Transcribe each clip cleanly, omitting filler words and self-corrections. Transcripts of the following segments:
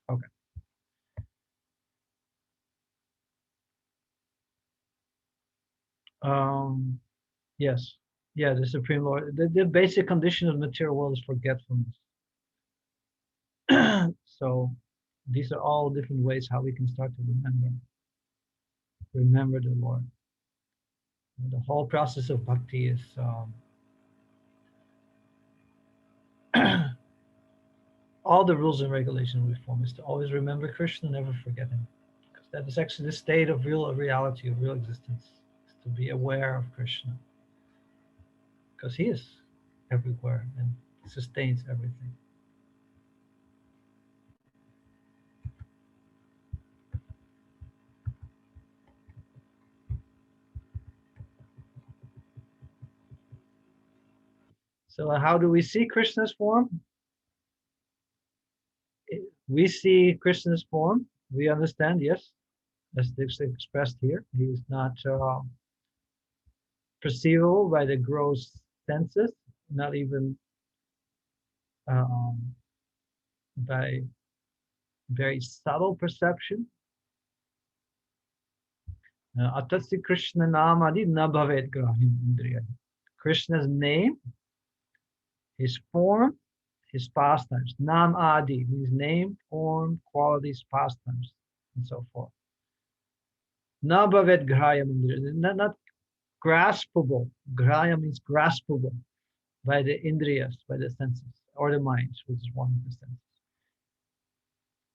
Okay. Yes. Yeah, the Supreme Lord. The basic condition of the material world is forgetfulness. So these are all different ways how we can start to remember the Lord. The whole process of bhakti is all the rules and regulations we form is to always remember Krishna, never forget him. Because that is actually the state of real reality, of real existence, is to be aware of Krishna. Because he is everywhere and sustains everything. So how do we see Krishna's form? We see Krishna's form. We understand, yes, as it's expressed here. He is not perceivable by the gross senses, not even um, by very subtle perception. Atasya Krishna namadi na bhavet grahyam indriya. Krishna's name, his form, his pastimes. Nam adi means name, form, qualities, pastimes, and so forth. Na bhavet grahyam indriya. Not graspable. Grahya means graspable by the indriyas, by the senses, or the minds, which is one of the senses.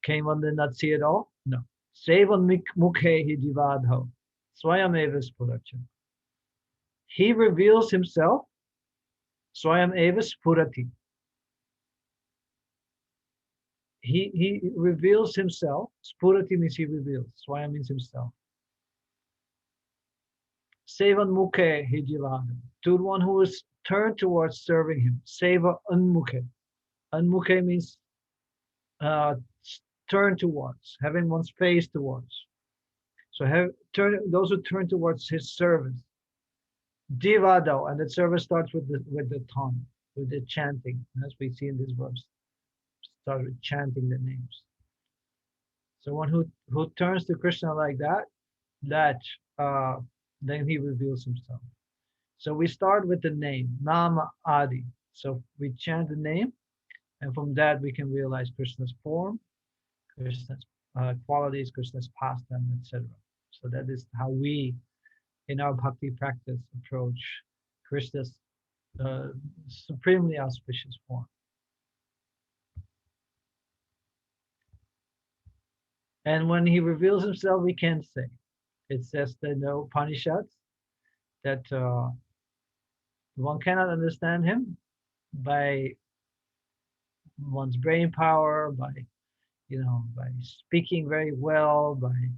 Can one then not see it all? No. Sevan mukhe divadho. Swayam eva spurachan. He reveals himself. Swayam eva spurati. He reveals himself. Spurati means he reveals. Swayam means himself. Sevan mukhe divadho. To the one who is turned towards serving him. Seva unmukhe. Unmukhe means turn towards, having one's face towards. So those who turn towards his service. Divado, and that service starts with the tongue, with the chanting, as we see in this verse. Start with chanting the names. So one who turns to Krishna like that, then he reveals himself. So we start with the name, Nama Adi. So we chant the name, and from that we can realize Krishna's form, Krishna's qualities, Krishna's pastime, etc. So that is how we, in our bhakti practice, approach Krishna's supremely auspicious form. And when he reveals himself, we can say, it says that in the Upanishads that one cannot understand him by one's brain power, by speaking very well, by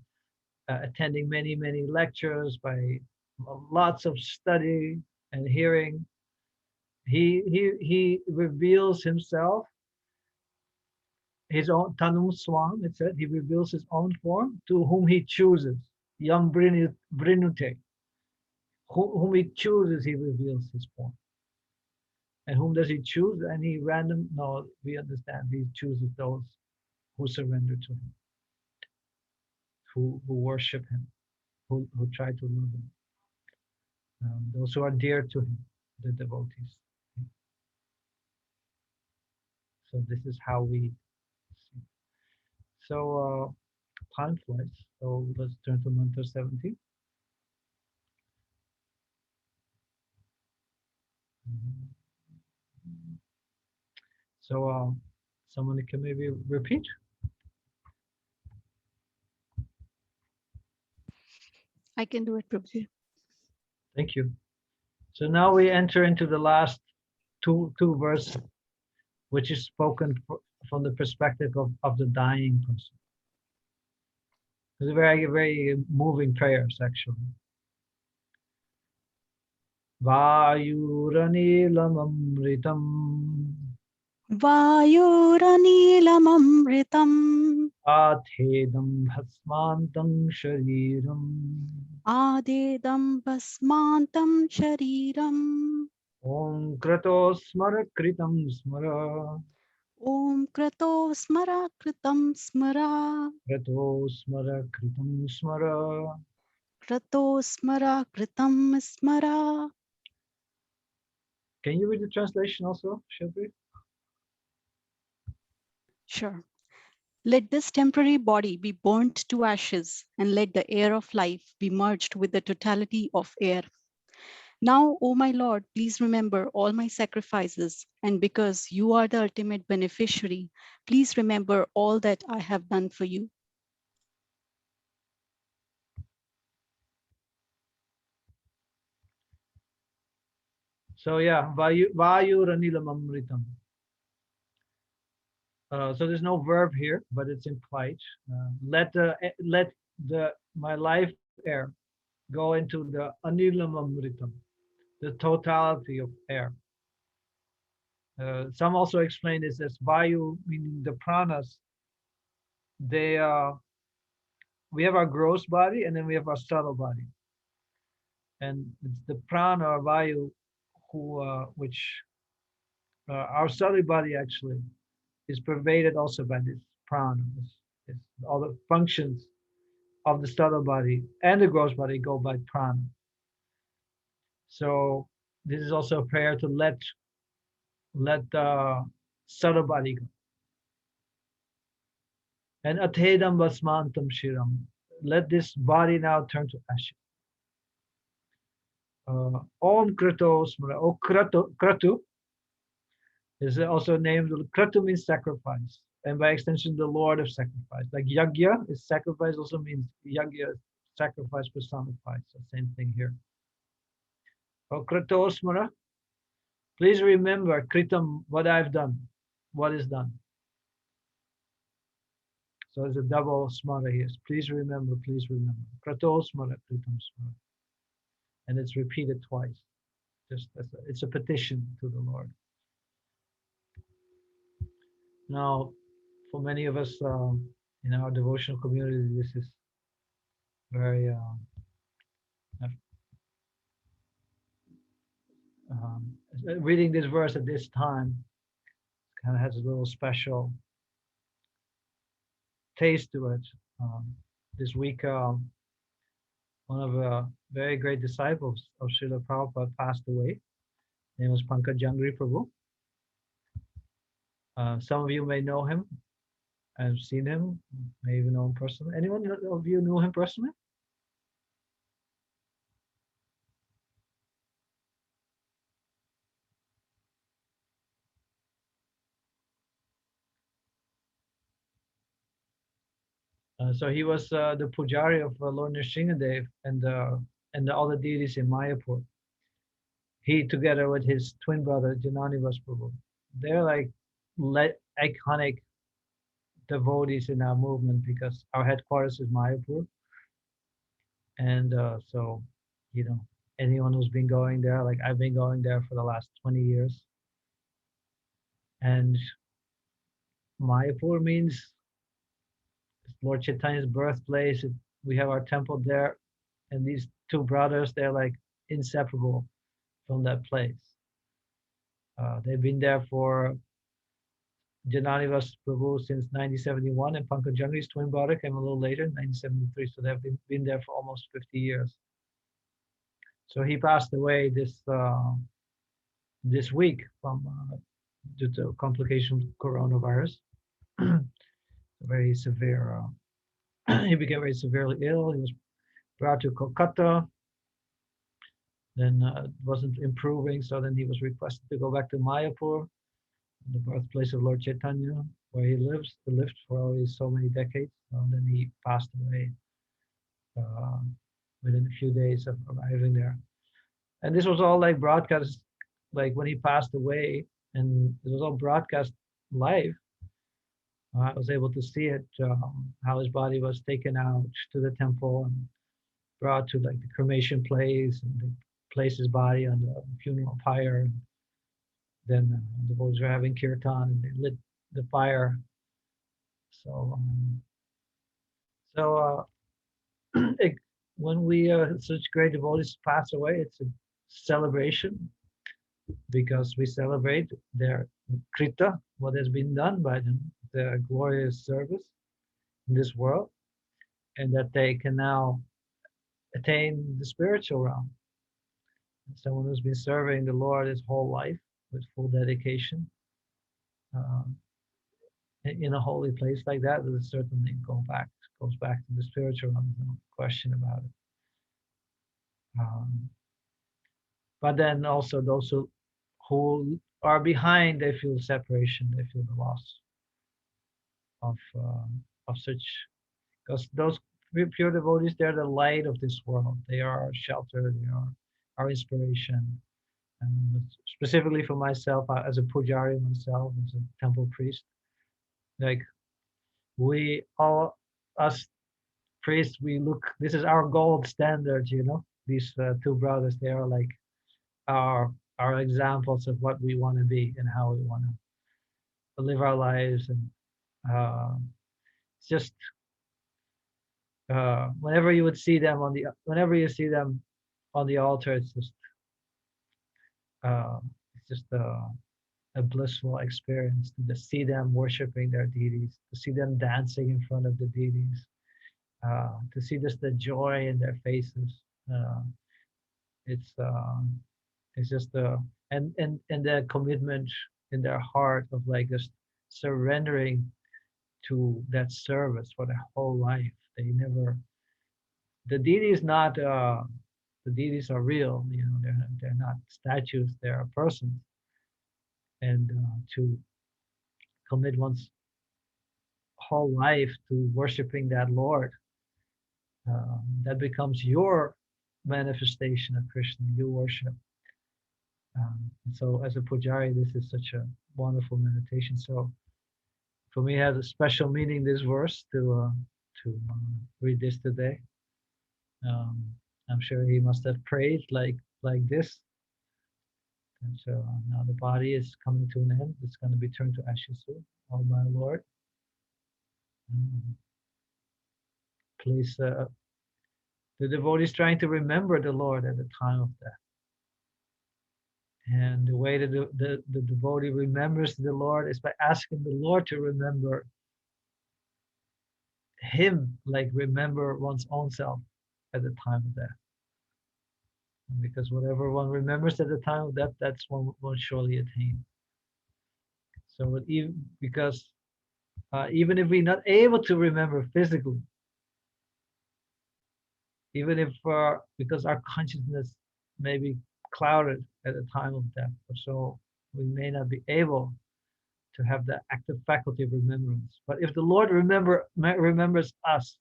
attending many lectures, by lots of study and hearing. He reveals himself, his own Tanum Swam, it said, he reveals his own form to whom he chooses. Yam Brinute. Whom he chooses, he reveals his form. And whom does he choose? Any random? No, we understand he chooses those who surrender to him, who worship him, who try to love him. Those who are dear to him, the devotees. So this is how we see. So time flies. So let's turn to mantra 17. So someone can maybe repeat. I can do it, Prabhuji. Thank you. So now we enter into the last two verses, which is spoken from the perspective of the dying person. It's a very moving prayers, actually. Vayuranilamamritam Vayuranilamamritam Athedam bhasmantam shariram Adedam basmantam shariram Om krato smara kritam smara Om Krato Smara Kritam Smara. Krato smara kritam smara. Krato Smara Kritam Smara. Can you read the translation also, Shastri? Sure. Let this temporary body be burnt to ashes, and let the air of life be merged with the totality of air. Now, O my Lord, please remember all my sacrifices, and because you are the ultimate beneficiary, please remember all that I have done for you. So yeah, vayu ranilam amritam. So there's no verb here, but it's implied. Let my life air go into the anilam amritam, the totality of air. Some also explain this as vayu, meaning the pranas. They we have our gross body and then we have our subtle body, and it's the prana or vayu who which our subtle body actually is pervaded also by this prana. All the functions of the subtle body and the gross body go by prana. So this is also a prayer to let the subtle body go. And atedam basmantam shiram. Let this body now turn to ashes. Om krato smra. Oh, kratu is also named. Kratu means sacrifice, and by extension, the Lord of sacrifice. Like yagya is sacrifice, also means yagya, sacrifice personified. So same thing here. Oh, krato smra. Please remember kritam, what I've done, what is done. So it's a double smara here. Please remember, please remember. Krato smara, kritam smara. And it's repeated twice. Just it's a petition to the Lord. Now, for many of us in our devotional community, this is very reading this verse at this time kind of has a little special taste to it. This week, one of the very great disciples of Srila Prabhupada passed away. His name was Pankaj Jangri Prabhu. Some of you may know him. I've seen him, may even know him personally. Anyone of you knew him personally? So he was the pujari of Lord Nrsingadev and all the deities in Mayapur. He, together with his twin brother Jananivas Prabhu, they're like iconic devotees in our movement because our headquarters is Mayapur, and so you know anyone who's been going there, like I've been going there for the last 20 years, and Mayapur means Lord Chaitanya's birthplace. We have our temple there, and these two brothers, they're like inseparable from that place. They've been there for Jananivas Prabhu since 1971, and Pankaj Jangri's twin brother came a little later, 1973. So they've been there for almost 50 years. So he passed away this week from due to complications of coronavirus. Very severe. He became very severely ill. He was brought to Kolkata. Then it wasn't improving, so then he was requested to go back to Mayapur, the birthplace of Lord Chaitanya, where he lived for always so many decades. And then he passed away within a few days of arriving there. And this was all like broadcast, like when he passed away, and it was all broadcast live. I was able to see it, how his body was taken out to the temple and brought to like the cremation place, and they placed his body on the funeral pyre. Then the boys were having kirtan and they lit the fire. So, it, when we such great devotees pass away, it's a celebration because we celebrate Krita, what has been done by them, their glorious service in this world, and that they can now attain the spiritual realm. Someone who's been serving the Lord his whole life with full dedication um, in a holy place like that, will certainly goes back to the spiritual realm. No question about it. But then also those who are behind, they feel separation, they feel the loss of such, because those pure devotees, they're the light of this world. They are our shelter. They are our inspiration. And specifically for myself, as a pujari myself, as a temple priest, like we all, us priests, we look. This is our gold standard. These two brothers, they are like our examples of what we want to be and how we want to live our lives. And it's just whenever you see them on the altar, it's just a blissful experience to just see them worshiping their deities, to see them dancing in front of the deities, to see just the joy in their faces. It's just and the commitment in their heart of like just surrendering to that service for their whole life. The deity is not the deities are real. They're not statues. They are persons. And to commit one's whole life to worshiping that Lord, that becomes your manifestation of Krishna, your worship. And so as a pujari, this is such a wonderful meditation. So for me, it has a special meaning, this verse, to read this today. I'm sure he must have prayed like this. And so now the body is coming to an end. It's going to be turned to ashes soon. Oh my Lord, please, the devotee is trying to remember the Lord at the time of death. And the way that the devotee remembers the Lord is by asking the Lord to remember him, like remember one's own self at the time of death. Because whatever one remembers at the time of death, that's one surely attain. So even because even if we're not able to remember physically, even if because our consciousness may be clouded at the time of death, so we may not be able to have the active faculty of remembrance. But if the Lord remembers us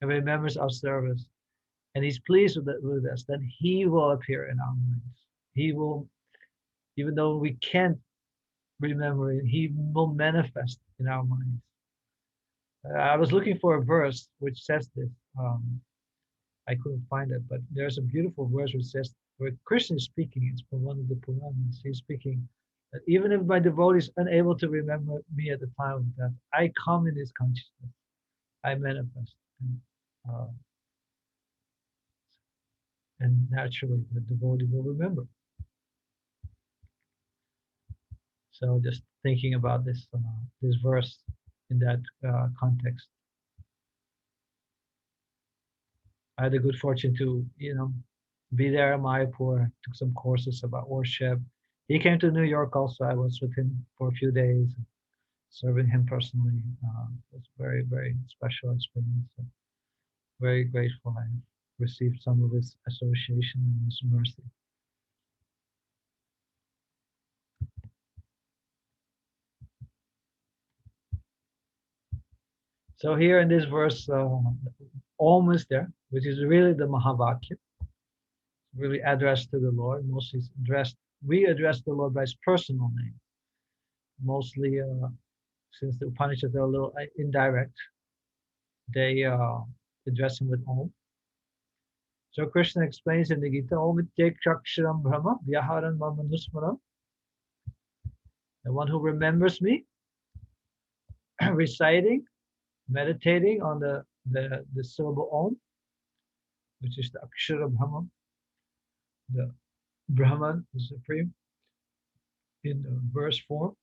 and remembers our service, and he's pleased with us, then he will appear in our minds. He will, even though we can't remember it, he will manifest in our minds. I was looking for a verse which says this. I couldn't find it, but there's a beautiful verse which says, where Krishna is speaking, it's from one of the Puranas. He's speaking that even if my devotee is unable to remember me at the time of death, I come in his consciousness. I manifest. And naturally, the devotee will remember. So just thinking about this verse in that context. I had the good fortune to, be there in Mayapur, took some courses about worship. He came to New York also. I was with him for a few days, serving him personally. It was a very, very special experience. So very grateful I received some of his association and his mercy. So here in this verse, almost there, which is really the Mahavakya, really addressed to the Lord. Mostly we address the Lord by his personal name. Mostly, since the Upanishads are a little indirect, they address him with Om. So Krishna explains in the Gita, Om Ityek Chaksharam Brahma Vyaharan Mamanusmaram. The one who remembers me, reciting, meditating on the syllable Om, which is the Akshara Brahma, the Brahman, the Supreme. in verse form,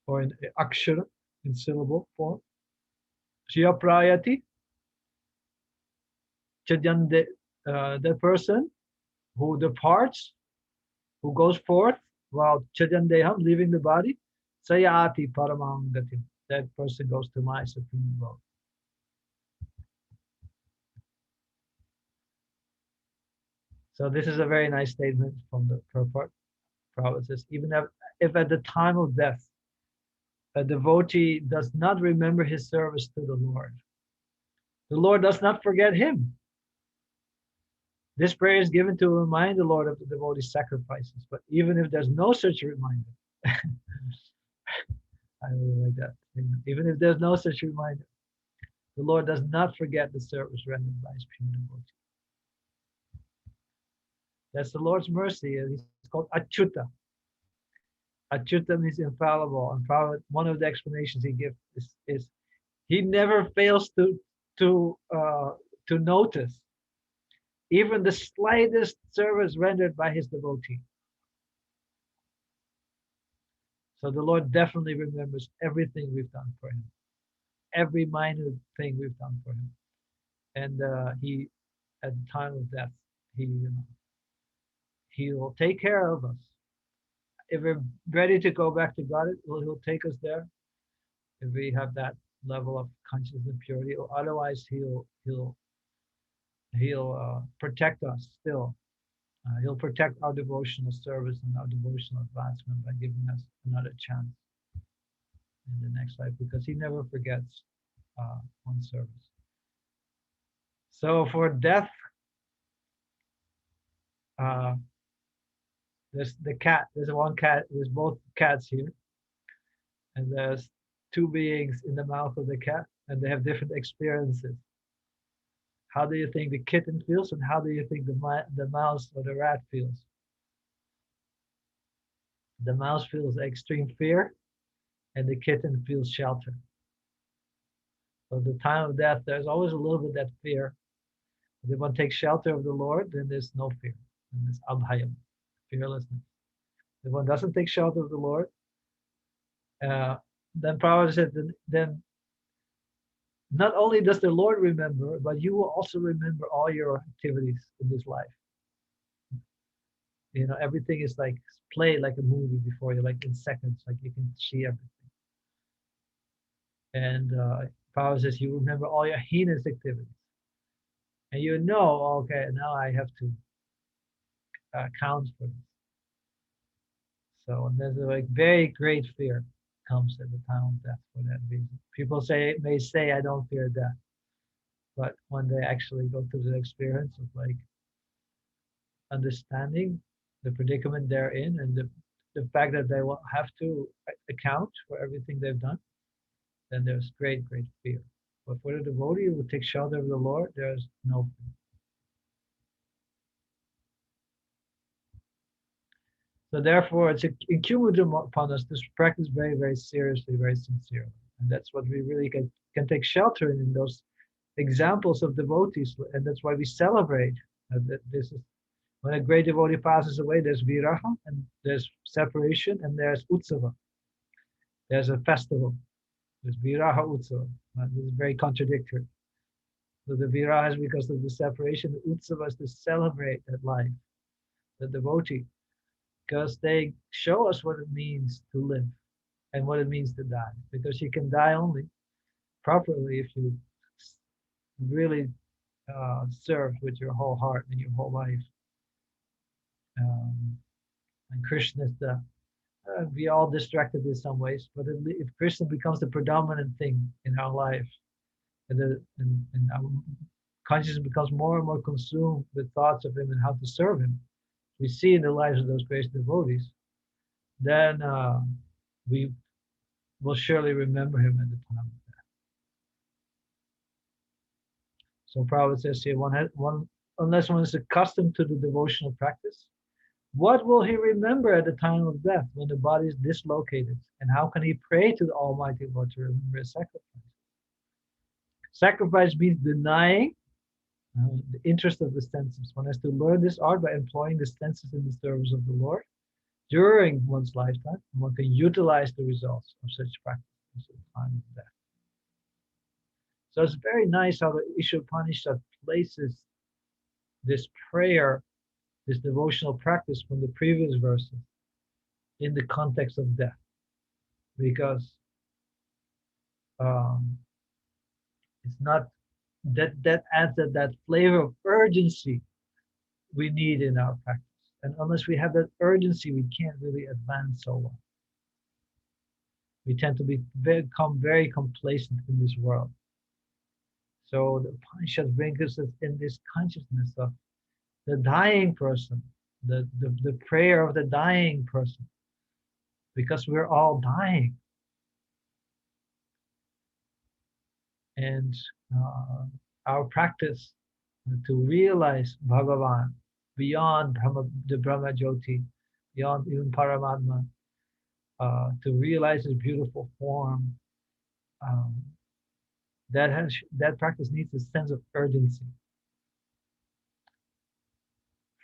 or in akshara, in syllable form. Shya prayati, chajande, the person who departs, who goes forth while chajandeham, leaving the body, sayati paramangati, that person goes to my supreme abode. So this is a very nice statement from the purport. Prabhupada says, even if at the time of death, a devotee does not remember his service to the Lord does not forget him. This prayer is given to remind the Lord of the devotee's sacrifices. But even if there's no such reminder, I really like that. Even if there's no such reminder, the Lord does not forget the service rendered by his pure devotee. That's the Lord's mercy. It's called Achyuta. Achyuta means infallible. And probably one of the explanations he gives is he never fails to notice even the slightest service rendered by his devotee. So the Lord definitely remembers everything we've done for him, every minor thing we've done for him. And he, at the time of death, he will take care of us. If we're ready to go back to God, he'll take us there. If we have that level of consciousness and purity, or otherwise he'll protect us still. He'll protect our devotional service and our devotional advancement by giving us another chance in the next life, because he never forgets one service. So for death, there's the cat. There's one cat. There's both cats here, and there's two beings in the mouth of the cat, and they have different experiences. How do you think the kitten feels, and how do you think the mouse or the rat feels? The mouse feels extreme fear, and the kitten feels shelter. So at the time of death, there's always a little bit of that fear. But if one takes shelter of the Lord, then there's no fear. And there's abhayam, fearlessness. If one doesn't take shelter of the Lord, then Prabhupada said, then not only does the Lord remember, but you will also remember all your activities in this life. You know, everything is like played like a movie before you, like in seconds, like you can see everything. And Prabhupada says, you remember all your heinous activities. And you know, okay, now I have to account for this. So there's a like very great fear comes at the time of death for that reason. People may say I don't fear death, but when they actually go through the experience of like understanding the predicament they're in, and the fact that they will have to account for everything they've done, then there's great fear. But for the devotee who will take shelter of the Lord, there's no fear. So therefore, it's incumbent upon us to practice very, very seriously, very sincerely. And that's what we really can take shelter in those examples of devotees. And that's why we celebrate. This is when a great devotee passes away, there's viraha, and there's separation, and there's utsava. There's a festival. There's viraha utsava. This is very contradictory. So the viraha is because of the separation. The utsava is to celebrate that life, the devotee, because they show us what it means to live and what it means to die. Because you can die only properly if you really serve with your whole heart and your whole life. And Krishna is we all distracted in some ways, but if Krishna becomes the predominant thing in our life, and our consciousness becomes more and more consumed with thoughts of him and how to serve him, we see in the lives of those great devotees, then we will surely remember him at the time of death. So Prabhupada says here, unless one is accustomed to the devotional practice, what will he remember at the time of death when the body is dislocated? And how can he pray to the Almighty Lord to remember his sacrifice? Sacrifice means denying the interest of the senses. One has to learn this art by employing the senses in the service of the Lord. during one's lifetime, one can utilize the results of such practice at the time of death. So it's very nice how the Īśopaniṣad places this prayer, this devotional practice from the previous verses in the context of death, because it's not that adds that flavor of urgency we need in our practice. And unless we have that urgency, we can't really advance so well. We tend to become very complacent in this world. So the Upanishad brings us in this consciousness of the dying person, the prayer of the dying person, because we're all dying. And our practice to realize Bhagavan beyond the Brahma Jyoti, beyond even Paramatma, to realize his beautiful form, that practice needs a sense of urgency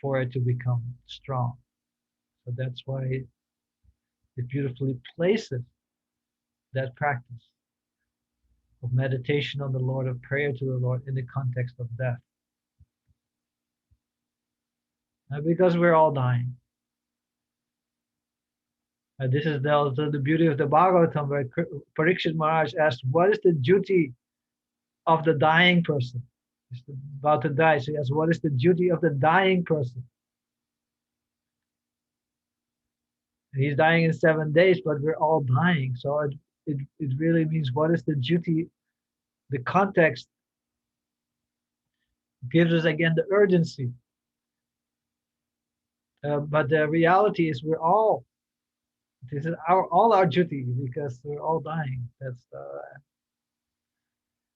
for it to become strong. So that's why it beautifully places that practice of meditation on the Lord, of prayer to the Lord in the context of death. Now, because we're all dying. This is the beauty of the Bhagavatam, where Parikshit Maharaj asked, what is the duty of the dying person? He's about to die. So he asked, what is the duty of the dying person? He's dying in 7 days, but we're all dying. So it really means, what is the duty? The context gives us again the urgency. But the reality is this is all our duty, because we're all dying. That's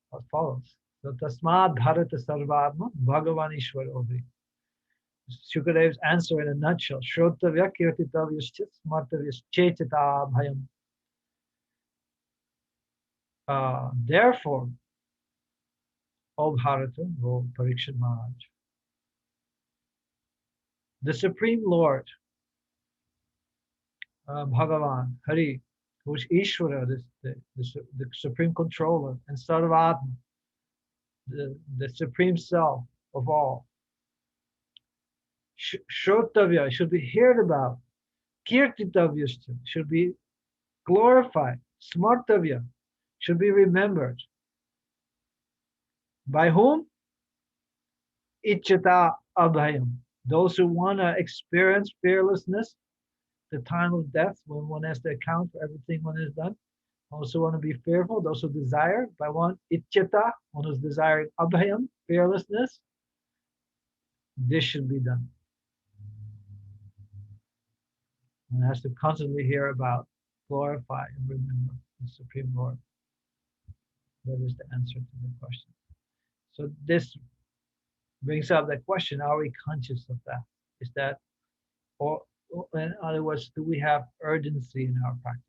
what follows. So tasmad bharata sarvatma bhagavan ishwar ovi. Shukadev's answer in a nutshell: Shrotavya kirtitavyascha smartavyascha bhayam. Therefore, O Bharata, O Parikshit Maharaj, the Supreme Lord, Bhagavan, Hari, who is Ishvara, the Supreme Controller, and Sarvatma, the Supreme Self of all, Shrotavya should be heard about, Kirtitavyascha should be glorified, Smartavya should be remembered. By whom? Ichchata abhayam. Those who want to experience fearlessness, the time of death, when one has to account for everything one has done. Also want to be fearful, those who desire, by one ichchata, one who's desiring abhayam, fearlessness, this should be done. One has to constantly hear about, glorify, and remember the Supreme Lord. That is the answer to the question. So this brings up the question, are we conscious of that? Is that, or in other words, do we have urgency in our practice?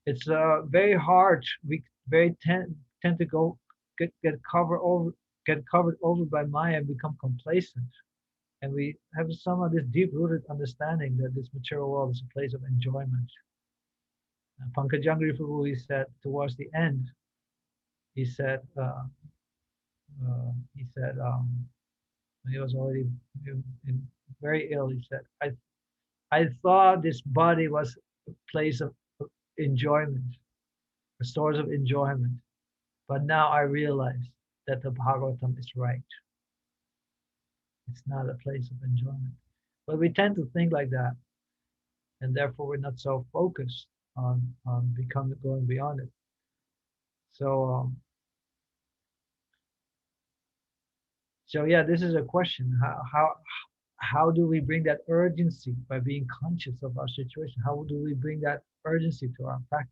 It's very hard. We very tend to get covered over by Maya and become complacent. And we have some of this deep-rooted understanding that this material world is a place of enjoyment. Pankajangri Prabhu, he said towards the end, he said he was already very ill. He said, I thought this body was a place of enjoyment, a source of enjoyment, but now I realize that the Bhagavatam is right. It's not a place of enjoyment. But we tend to think like that, and therefore we're not so focused on going beyond it. So yeah, this is a question. How do we bring that urgency by being conscious of our situation? How do we bring that urgency to our practice?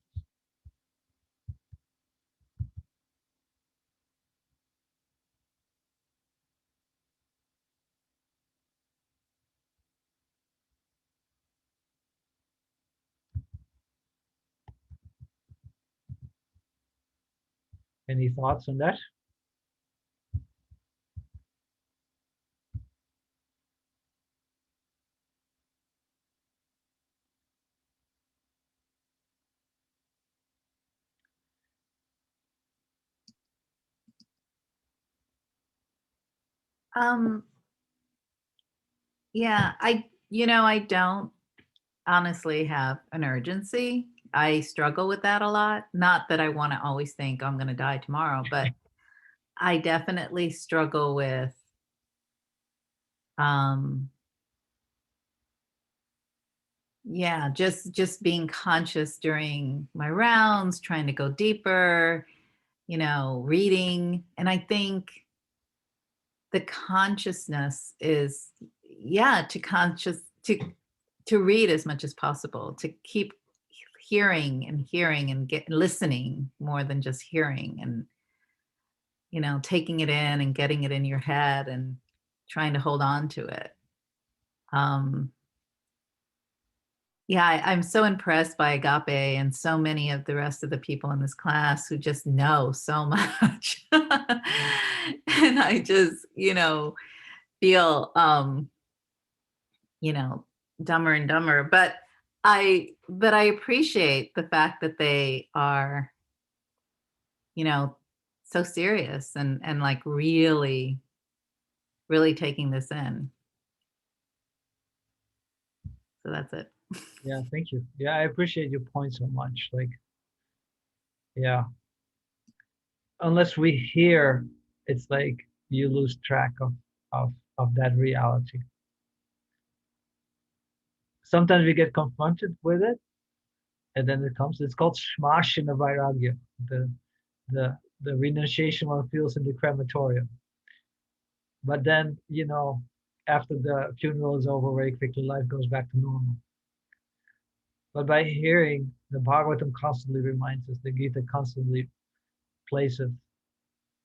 Any thoughts on that? Yeah, I don't honestly have an urgency. I struggle with that a lot. Not that I want to always think I'm going to die tomorrow, but I definitely struggle with um yeah, just being conscious during my rounds, trying to go deeper, reading. And I think the consciousness is, yeah, to read as much as possible, to keep hearing and get listening more than just hearing, and taking it in and getting it in your head and trying to hold on to it. Yeah, I'm so impressed by Agape and so many of the rest of the people in this class who just know so much. And I just, feel, dumber and dumber. But I appreciate the fact that they are, so serious and like really, really taking this in. So that's it. Yeah, thank you. Yeah, I appreciate your point so much. Like, yeah, unless we hear, it's like you lose track of that reality. Sometimes we get confronted with it, and then it comes. It's called Shmashina Vairagya, the the renunciation one feels in the crematorium. But then, after the funeral is over, very quickly life goes back to normal. But by hearing, the Bhagavatam constantly reminds us, the Gita constantly places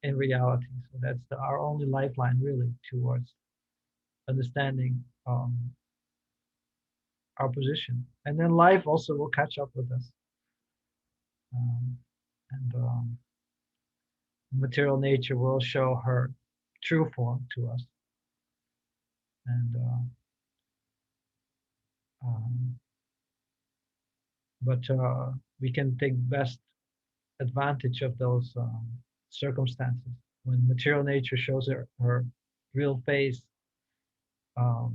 in reality. So that's our only lifeline, really, towards understanding our position. And then life also will catch up with us. And material nature will show her true form to us. And but we can take best advantage of those circumstances when material nature shows her real face, of,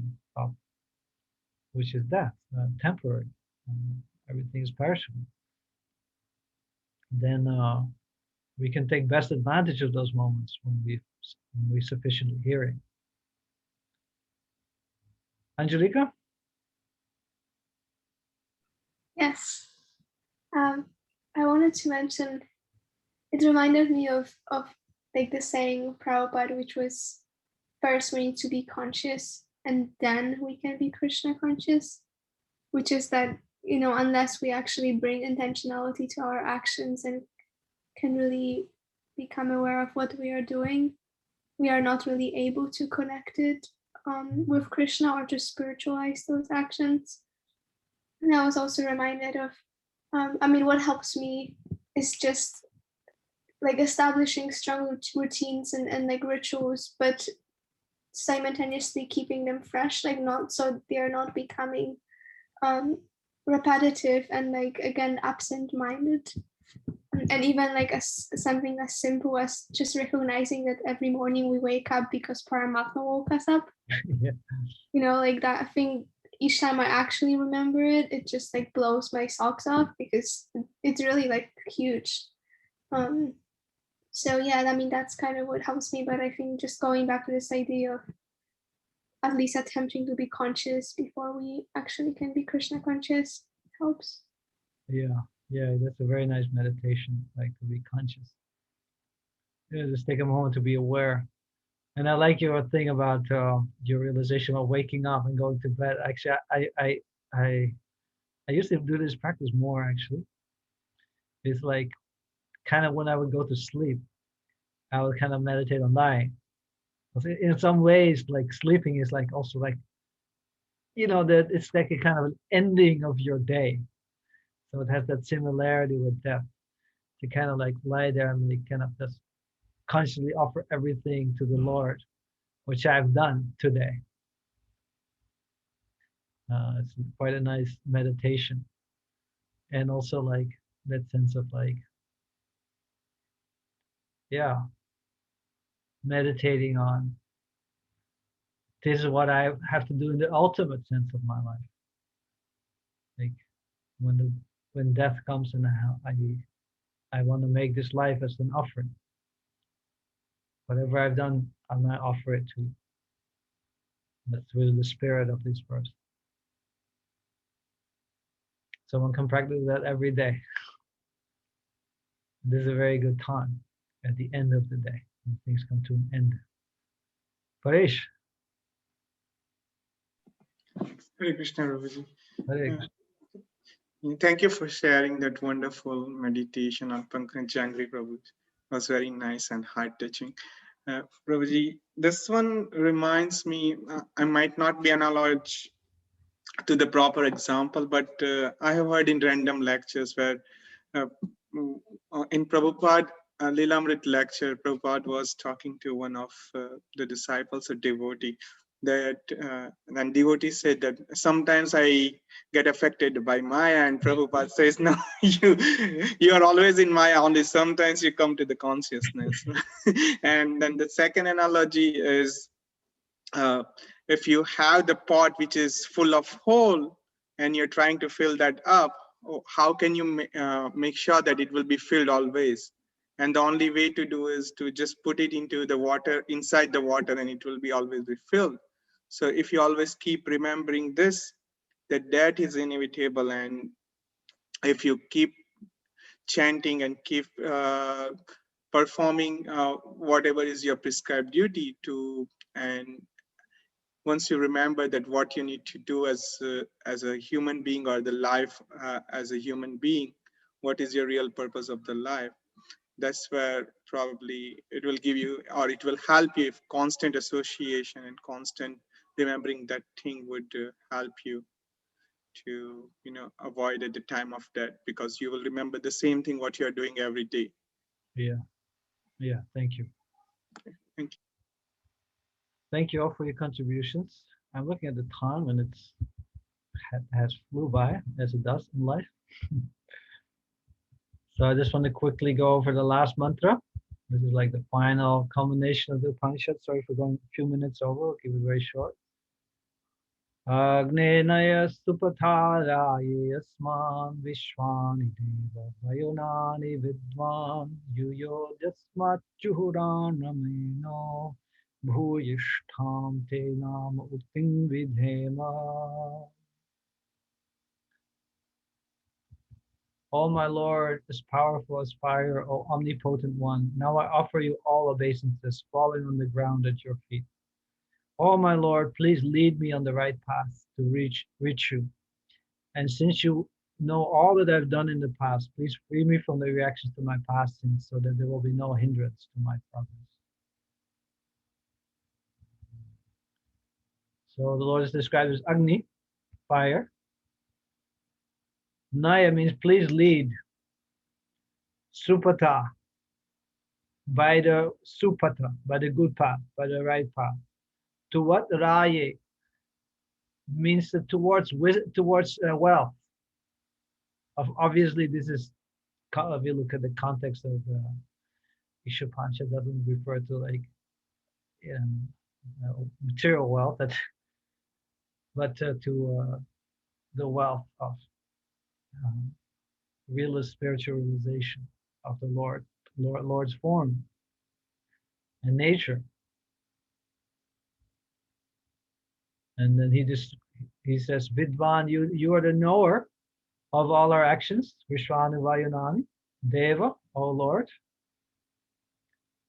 which is death, temporary. Everything is perishable. Then we can take best advantage of those moments when we sufficiently hearing. Angelica? Yes. I wanted to mention, it reminded me of like the saying of Prabhupada, which was, first we need to be conscious and then we can be Krishna conscious, which is that, unless we actually bring intentionality to our actions and can really become aware of what we are doing, we are not really able to connect it with Krishna or to spiritualize those actions. And I was also reminded of, what helps me is just like establishing strong routines and like rituals, but simultaneously keeping them fresh, like not so they are not becoming repetitive and like again absent-minded. And even like something as simple as just recognizing that every morning we wake up because Paramatma woke us up. Yeah. Like that. I think each time I actually remember it, it just like blows my socks off because it's really like huge. So yeah, that's kind of what helps me. But I think just going back to this idea of at least attempting to be conscious before we actually can be Krishna conscious helps. Yeah, that's a very nice meditation, like to be conscious. Yeah, just take a moment to be aware. And I like your thing about your realization of waking up and going to bed. Actually, I used to do this practice more. Actually, it's like kind of when I would go to sleep, I would kind of meditate on dying. In some ways, like sleeping is like also like, that it's like a kind of an ending of your day. So it has that similarity with death. To kind of like lie there and like kind of just consciously offer everything to the Lord, which I've done today. It's quite a nice meditation. And also like that sense of like, yeah, meditating on this is what I have to do in the ultimate sense of my life. Like when death comes and I want to make this life as an offering. Whatever I've done, I might offer it to you. That's really the spirit of this verse. Someone can practice that every day. This is a very good time at the end of the day when things come to an end. Paresh. Hare Krishna, Prabhuji. Hare Krishna. Thank you for sharing that wonderful meditation on Pankaj Jangri, Prabhuji. It was very nice and heart-touching. Prabhuji, this one reminds me, I might not be analogous to the proper example, but I have heard in random lectures where in Prabhupada Lilamrit lecture, Prabhupada was talking to one of the disciples, a devotee, that and devotee said that sometimes I get affected by Maya, and Prabhupada says, no, you are always in Maya, only sometimes you come to the consciousness. And then the second analogy is, if you have the pot which is full of hole and you're trying to fill that up, how can you make sure that it will be filled always? And the only way to do is to just put it into the water, inside the water, and it will be always be filled. So if you always keep remembering this, that is inevitable, and if you keep chanting and keep performing whatever is your prescribed duty to, and once you remember that what you need to do as a human being, or the life as a human being, what is your real purpose of the life, that's where probably it will give you, or it will help you, if constant association and constant remembering that thing would help you to avoid at the time of death, because you will remember the same thing what you are doing every day. Yeah, thank you. Thank you. Thank you all for your contributions. I'm looking at the time and it has flew by, as it does in life. So I just want to quickly go over the last mantra. This is like the final culmination of the Upanishad. Sorry for going a few minutes over. I'll keep it very short. Agnenaya supataraye yasman vishwani deva vayunani vidvan yuyo jasmat juhuranameno bhuyishtham te nama utting vidhema. O my Lord, as powerful as fire, O omnipotent one, now I offer you all obeisances falling on the ground at your feet. Oh my Lord, please lead me on the right path to reach you. And since you know all that I've done in the past, please free me from the reactions to my past sins so that there will be no hindrance to my progress. So the Lord is described as Agni, fire. Naya means please lead. Supata, by the supata, by the good path, by the right path. To what? Raye means towards wealth. Obviously, this is, if you look at the context of Śrī Īśopaniṣad, doesn't refer to like material wealth, but to the wealth of real spiritual realization of the Lord's form and nature. And then he says, Vidvan, you are the knower of all our actions. Vishwanu Vayunani, Deva, O Lord.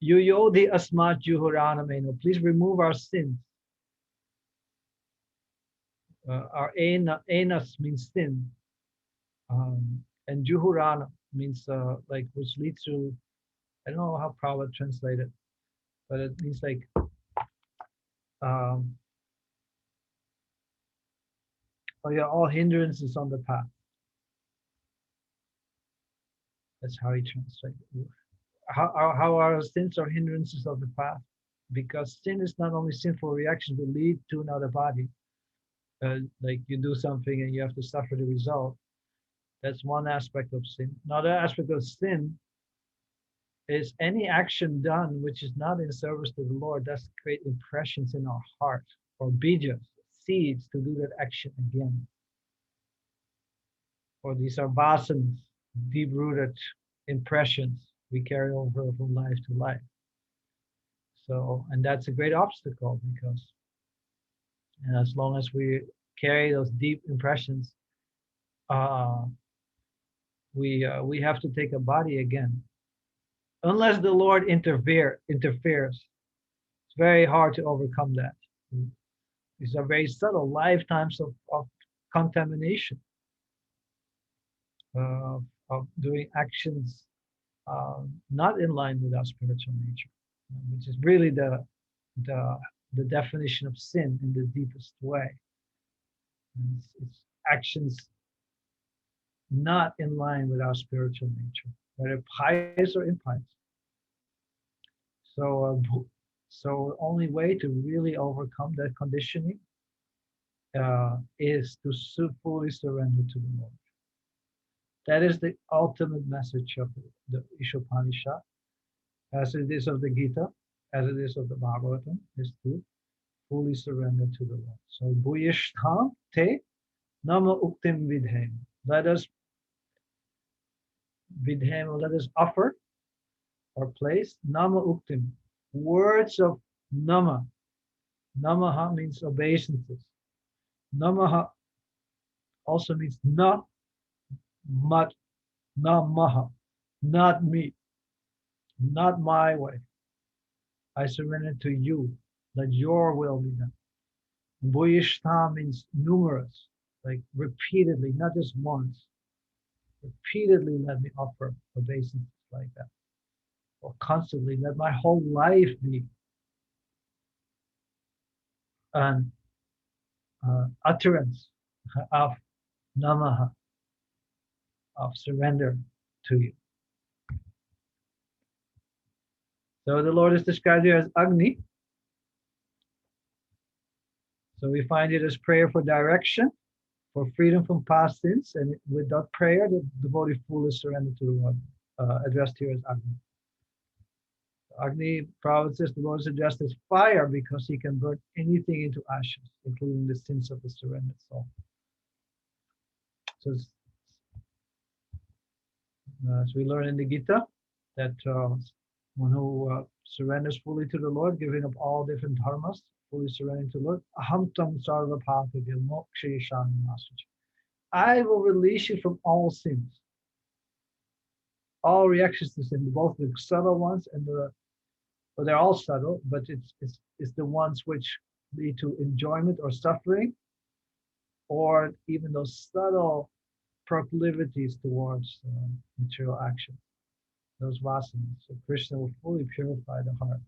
Yuyodi asmat juhuranameno. Please remove our sins. Our enas means sin. And juhurana means like which leads to, I don't know how Prabhupada translated, but it means like all hindrances on the path. That's how he translated it. How are sins or hindrances of the path? Because sin is not only sinful reactions that lead to another body. Like you do something and you have to suffer the result. That's one aspect of sin. Another aspect of sin is any action done which is not in service to the Lord. That's create impressions in our heart. or bijas, seeds, to do that action again. Or these are vasanas, deep-rooted impressions we carry over from life to life. So, and that's a great obstacle, because as long as we carry those deep impressions, we have to take a body again. Unless the Lord interferes, it's very hard to overcome that. These are very subtle lifetimes of contamination, of doing actions not in line with our spiritual nature, which is really the definition of sin in the deepest way. It's actions not in line with our spiritual nature, whether pious or impious. So, so only way to really overcome that conditioning is to fully surrender to the Lord. That is the ultimate message of the Īśopaniṣad, as it is of the Gita, as it is of the Bhagavatam, is to fully surrender to the Lord. So, Bhuyishtham te nama uktim vidhem. Let us vidhem, let us offer or place nama uktim, words of nama. Namaha means obeisances. Namaha also means na, mat, namaha, not me, not my way. I surrender to you, let your will be done. Bhuyishta means numerous, like repeatedly, not just once. Repeatedly let me offer obeisances like that. Or constantly, let my whole life be an utterance of namaha, of surrender to you. So the Lord is described here as Agni. So we find it as prayer for direction, for freedom from past sins, and without prayer, the devotee fully surrendered to the Lord, addressed here as Agni. Agni, Prabhupada says, the Lord is addressed as fire because he can burn anything into ashes, including the sins of the surrendered soul. So as we learn in the Gita, that one who surrenders fully to the Lord, giving up all different dharmas, fully surrendering to the Lord, aham tam sarva papabhyo mokshayasami nasuchi. I will release you from all sins, all reactions to sin, both the subtle ones and well, they're all subtle, but it's the ones which lead to enjoyment or suffering, or even those subtle proclivities towards material action, those vasanas. So Krishna will fully purify the heart.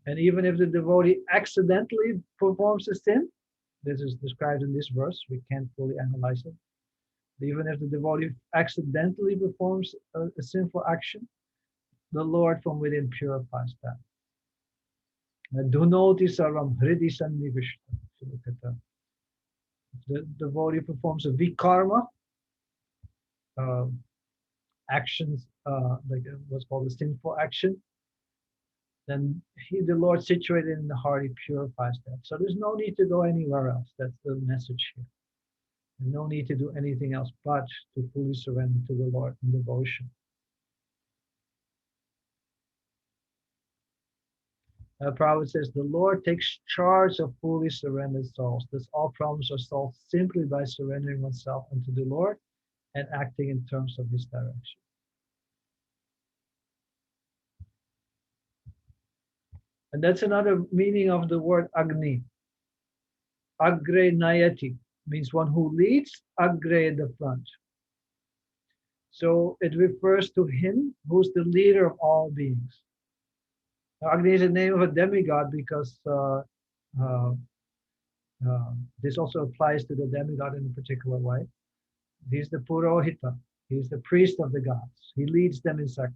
And even if the devotee accidentally performs a sin, this is described in this verse, we can't fully analyze it. Even if the devotee accidentally performs a sinful action, the Lord from within purifies that. Dunoti sarvam hridi sannivishta. If you look at the devotee performs a vikarma, actions like what's called a sinful action, then the Lord situated in the heart, he purifies that. So there's no need to go anywhere else. That's the message here. There's no need to do anything else but to fully surrender to the Lord in devotion. Prabhupada says, the Lord takes charge of fully surrendered souls. Thus, all problems are solved simply by surrendering oneself unto the Lord and acting in terms of his direction. And that's another meaning of the word Agni. Agre Nayati means one who leads, Agre the front. So it refers to him who's the leader of all beings. Agni is the name of a demigod because this also applies to the demigod in a particular way. He's the Purohita. He's the priest of the gods. He leads them in sacrifice.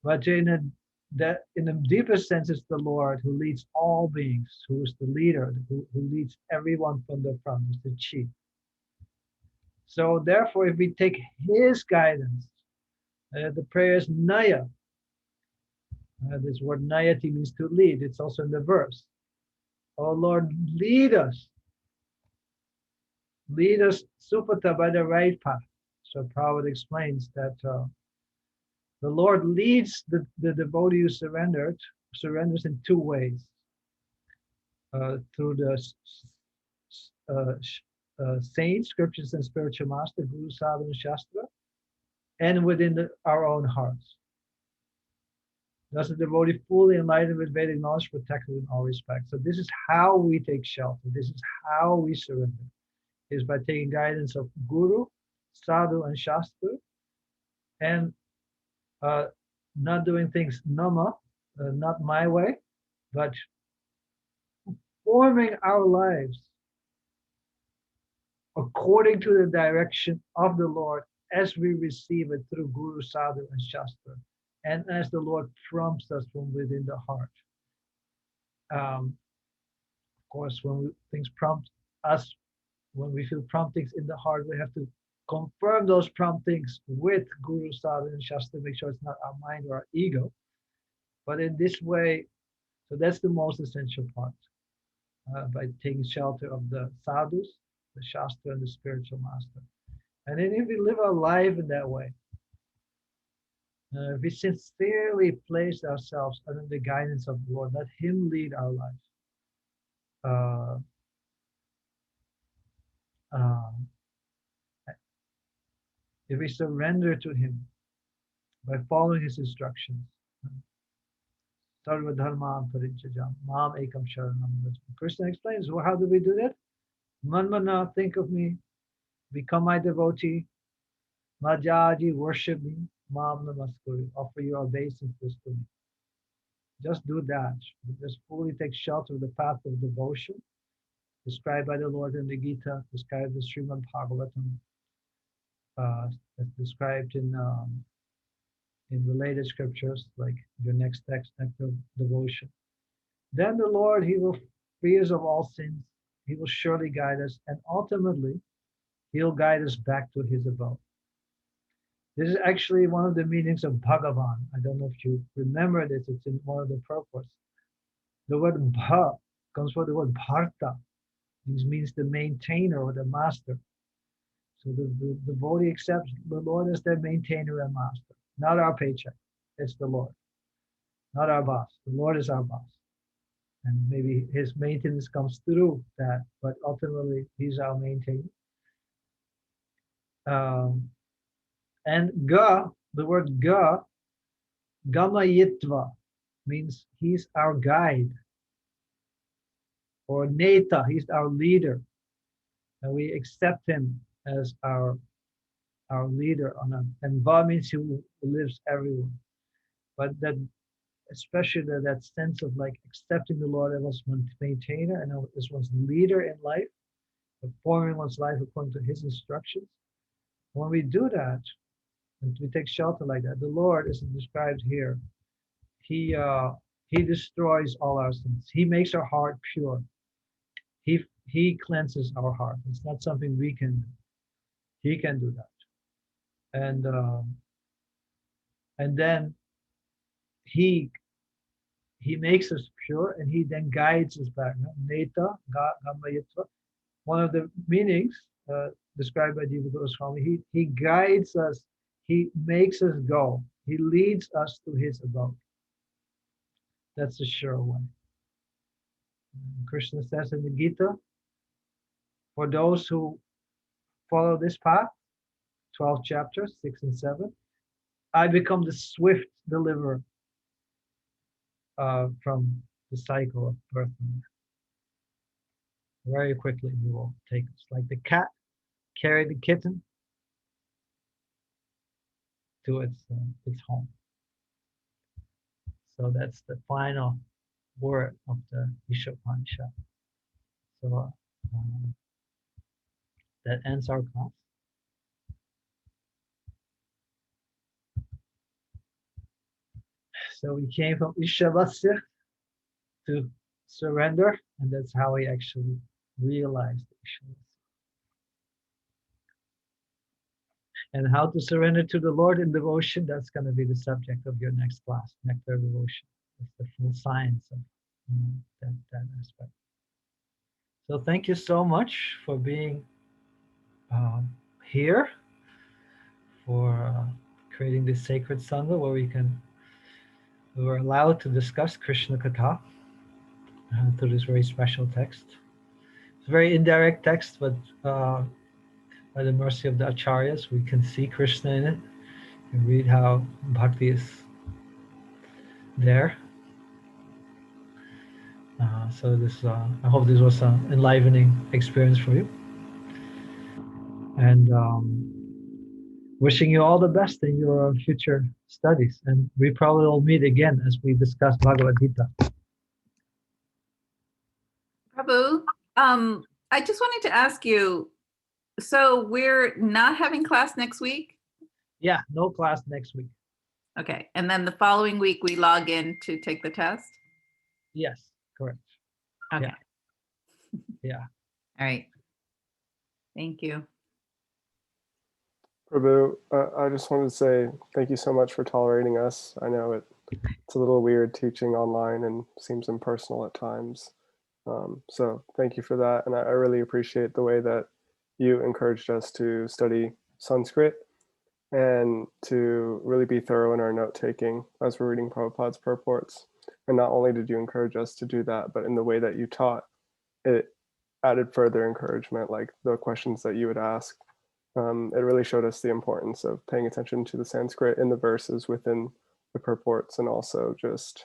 But in the deepest sense, it's the Lord who leads all beings, who is the leader, who leads everyone from the front, is the chief. So therefore, if we take his guidance, the prayer is Naya. This word nayati means to lead. It's also in the verse. Oh Lord, lead us. Lead us, Supata, by the right path. So Prabhupada explains that the Lord leads the devotee who surrenders in two ways. Through the saints, scriptures, and spiritual master, Guru, Sadhu, and Shastra, and within our own hearts. Thus, the devotee fully enlightened with Vedic knowledge, protected in all respects. So this is how we take shelter. This is how we surrender. Is by taking guidance of Guru, Sadhu, and Shastra, and not doing things nama, not my way, but forming our lives according to the direction of the Lord as we receive it through Guru, Sadhu, and Shastra, and as the Lord prompts us from within the heart. Of course, when things prompt us, when we feel promptings in the heart, we have to confirm those promptings with Guru, Sadhu, and Shastra, make sure it's not our mind or our ego. But in this way, so that's the most essential part, by taking shelter of the sadhus, the Shastra, and the spiritual master. And then if we live our life in that way, if we sincerely place ourselves under the guidance of the Lord, let Him lead our life. If we surrender to Him by following His instructions, Sarva Dharma Parijajam, Mam Ekam Sharanam. Krishna explains, well, how do we do that? Manmana, think of me, become my devotee, Majaji, worship me, Mam Namaskuri, offer your obeisance to me. Just do that. Just fully take shelter of the path of devotion, described by the Lord in the Gita, described in Srimad Bhagavatam, described in related scriptures, like your next text, act of devotion. Then the Lord, He will free us of all sins. He will surely guide us, and ultimately, He'll guide us back to His abode. This is actually one of the meanings of Bhagavan. I don't know if you remember this. It's in one of the purports. The word Bha comes from the word Bharta. This means the maintainer or the master. So the devotee accepts the Lord as their maintainer and master. Not our paycheck. It's the Lord. Not our boss. The Lord is our boss. And maybe His maintenance comes through that, but ultimately He's our maintainer. And Ga, the word Ga, Gamayitva, means He's our guide. Or Neta, He's our leader. And we accept Him as our leader. And Va means He who lives everywhere. But that, especially that sense of like accepting the Lord as one's maintainer and as one's leader in life, forming one's life according to His instructions. When we do that, and we take shelter like that, the Lord, as described here, He destroys all our sins. He makes our heart pure. He cleanses our heart. It's not something we can do. He can do that. And then He makes us pure, and He then guides us back. Neta, Gamayitva. One of the meanings described by Diva Goswami, He guides us, He makes us go, He leads us to His abode. That's the sure way. Krishna says in the Gita, for those who follow this path, 12 chapters, 6 and 7, I become the swift deliverer from the cycle of birth and death. Very quickly He will take us, like the cat carried the kitten to its home. So that's the final word of the Īśopaniṣad. So that ends our class. So we came from Īśavasya to surrender, and that's how we actually realized Īśavasya. And how to surrender to the Lord in devotion, that's going to be the subject of your next class, Nectar Devotion. It's the full science of that aspect. So thank you so much for being here, for creating this sacred Sangha where we were allowed to discuss Krishna Katha through this very special text. It's a very indirect text, but by the mercy of the acharyas, we can see Krishna in it and read how Bhakti is there. So this, I hope this was an enlivening experience for you. And wishing you all the best in your future studies. And we probably will meet again as we discuss Bhagavad Gita. Prabhu, I just wanted to ask you, so we're not having class next week? Yeah, no class next week. Okay, and then the following week we log in to take the test? Yes, correct. Okay. Yeah. All right. Thank you. Prabhu, I just wanted to say thank you so much for tolerating us. I know it's a little weird teaching online and seems impersonal at times. So thank you for that. And I really appreciate the way that you encouraged us to study Sanskrit and to really be thorough in our note-taking as we're reading Prabhupada's purports. And not only did you encourage us to do that, but in the way that you taught, it added further encouragement, like the questions that you would ask. It really showed us the importance of paying attention to the Sanskrit in the verses within the purports, and also just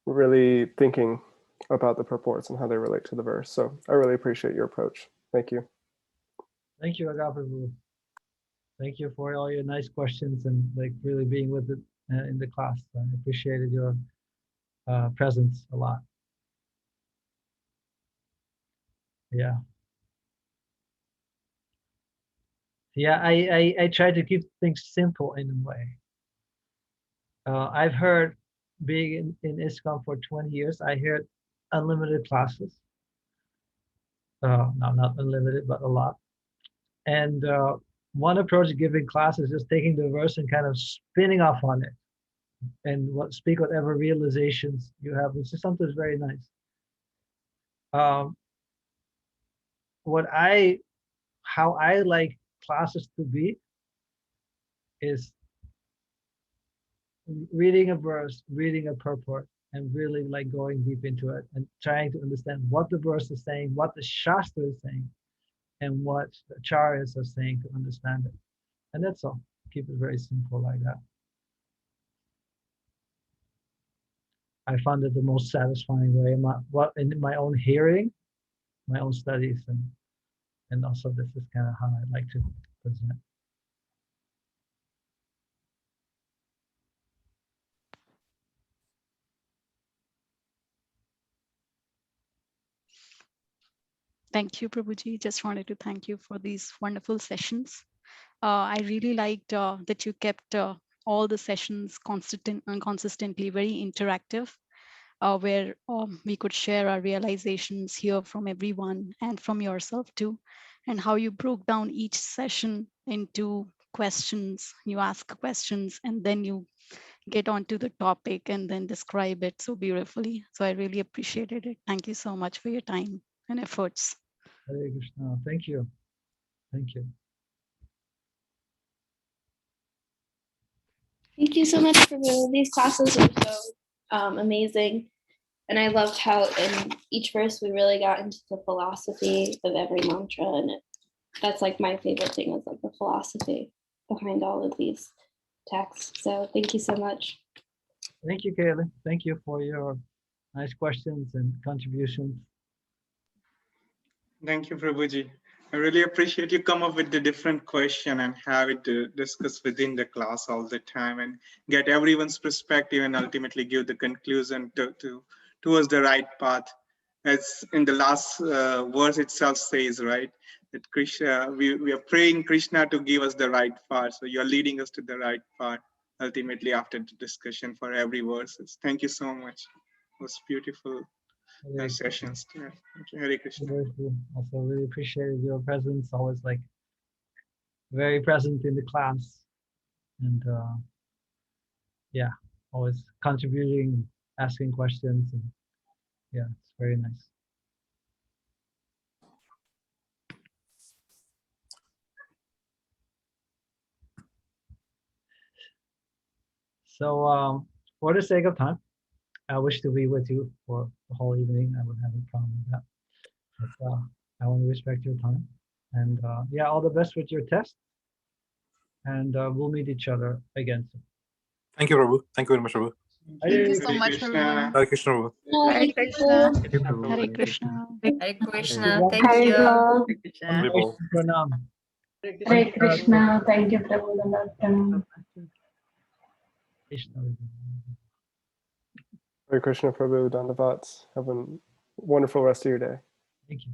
really thinking about the purports and how they relate to the verse. So I really appreciate your approach. Thank you. Thank you, Agape. Thank you for all your nice questions and like really being with it in the class. I appreciated your presence a lot. Yeah. Yeah, I try to keep things simple in a way. I've heard, being in ISKCON for 20 years, I heard unlimited classes. No, not unlimited, but a lot. And one approach to giving classes is just taking the verse and kind of spinning off on it, and speak whatever realizations you have, which is sometimes very nice. How I like classes to be is reading a verse, reading a purport, and really like going deep into it and trying to understand what the verse is saying, what the Shastri is saying, and what the acharyas are saying to understand it. And that's all. Keep it very simple like that. I found it the most satisfying way in my own hearing, my own studies, and also this is kind of how I like to present. Thank you, Prabhuji. Just wanted to thank you for these wonderful sessions. I really liked that you kept all the sessions consistently very interactive, where we could share our realizations, hear from everyone and from yourself too, and how you broke down each session into questions. You ask questions and then you get onto the topic and then describe it so beautifully. So I really appreciated it. Thank you so much for your time and efforts. Hare Krishna. Thank you. Thank you. Thank you so much for these classes are so amazing. And I loved how in each verse we really got into the philosophy of every mantra. And that's like my favorite thing is like the philosophy behind all of these texts. So thank you so much. Thank you, Kaylee. Thank you for your nice questions and contributions. Thank you, Prabhuji. I really appreciate you come up with the different question and have it discussed within the class all the time and get everyone's perspective and ultimately give the conclusion towards the right path. As in the last verse itself says, right, that Krishna, we are praying Krishna to give us the right path. So you're leading us to the right path ultimately after the discussion for every verse. Thank you so much. It was beautiful. Nice sessions. Yeah. Thank you. Hare Krishna. Also really appreciated your presence. Always like very present in the class, and yeah, always contributing, asking questions, and yeah, it's very nice. So for the sake of time, I wish to be with you for the whole evening. I would have a problem with that, but I want to respect your time, and yeah, all the best with your test, and we'll meet each other again soon. Thank you, Prabhu. Thank you very much, Prabhu. Thank you so much, Prabhu. Hare Krishna, Prabhu. Hare Krishna. Hare Krishna. Hare Krishna. Hare Thank you. Krishna. Hare Krishna. Pranam. Hare Krishna. Thank you, Prabhu. Hare Krishna, Prabhu, Dandavats. Have a wonderful rest of your day. Thank you.